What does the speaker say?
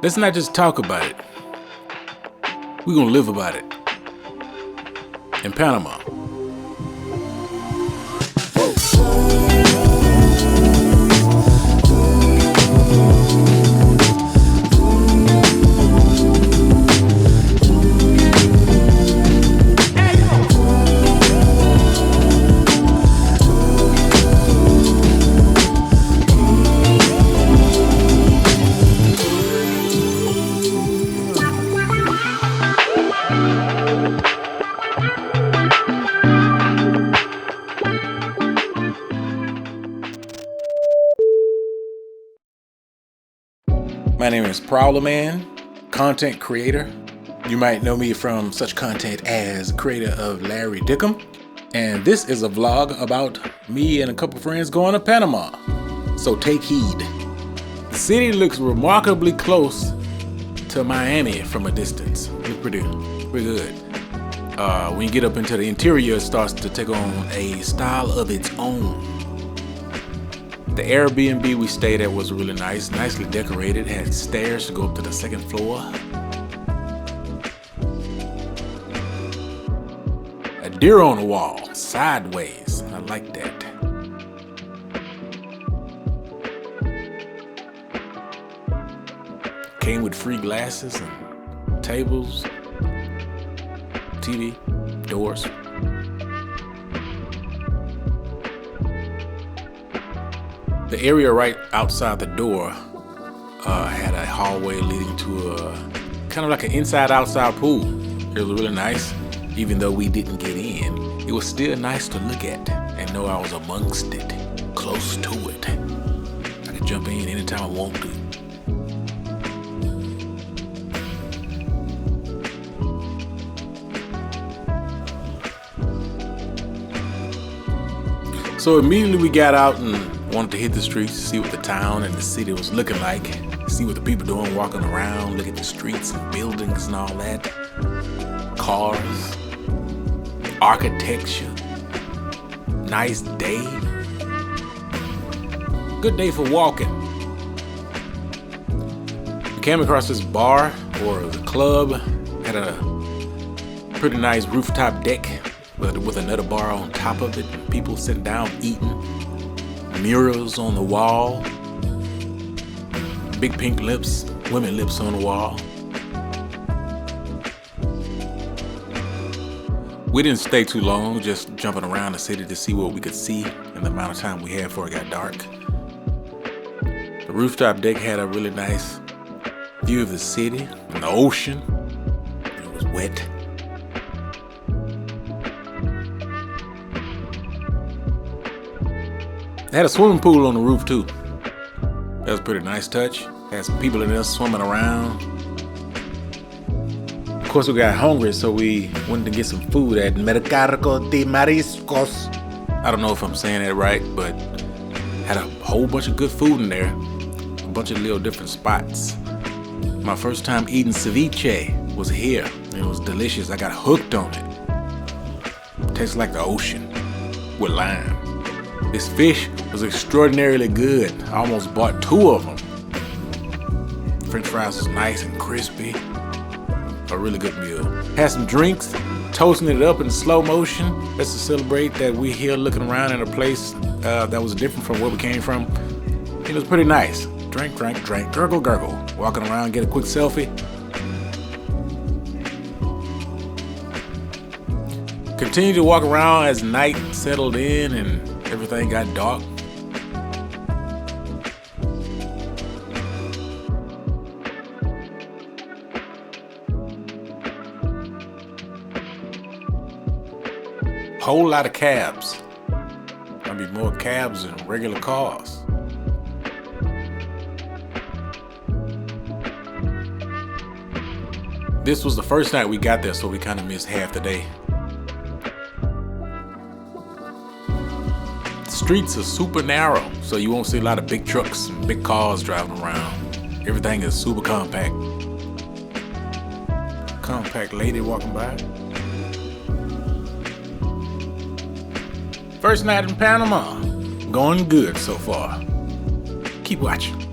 Let's not just talk about it. We're gonna live about it. In Panama. My name is ProwlaMan, content creator. You might know me from such content as creator of Larry Dickem. And this is a vlog about me and a couple friends going to Panama. So take heed. The city looks remarkably close to Miami from a distance. It's pretty good. When you get up into the interior, it starts to take on a style of its own. The Airbnb we stayed at was really nice, nicely decorated, had stairs to go up to the second floor. A deer on the wall, sideways, I like that. Came with free glasses and tables, TV, doors. The area right outside the door had a hallway leading to a kind of like an inside-outside pool. It was really nice. Even though we didn't get in, it was still nice to look at and know I was amongst it, close to it. I could jump in anytime I want to. So immediately we got out and wanted to hit the streets to see what the town and the city was looking like, see what the people doing walking around, look at the streets and buildings and all that. Cars, architecture, nice day. Good day for walking. We came across this bar or the club, had a pretty nice rooftop deck with another bar on top of it, people sitting down eating. Murals on the wall, big pink lips, women lips on the wall. We didn't stay too long, just jumping around the city to see what we could see in the amount of time we had before it got dark. The rooftop deck had a really nice view of the city and the ocean. It was wet. They had a swimming pool on the roof too. That was a pretty nice touch. Had some people in there swimming around. Of course, we got hungry, so we went to get some food at Mercado de Mariscos. I don't know if I'm saying that right, but had a whole bunch of good food in there. A bunch of little different spots. My first time eating ceviche was here. It was delicious. I got hooked on it. Tastes like the ocean with lime. This fish was extraordinarily good. I almost bought 2 of them. French fries was nice and crispy. A really good meal. Had some drinks, toasting it up in slow motion. That's to celebrate that we're here looking around in a place that was different from where we came from. It was pretty nice. Drink, gurgle, gurgle. Walking around, get a quick selfie. Continued to walk around as night settled in and everything got dark. Whole lot of cabs. There'll be more cabs than regular cars. This was the first night we got there, so we kind of missed half the day. The streets are super narrow, so you won't see a lot of big trucks and big cars driving around. Everything is super compact. Compact lady walking by. First night in Panama. Going good so far. Keep watching.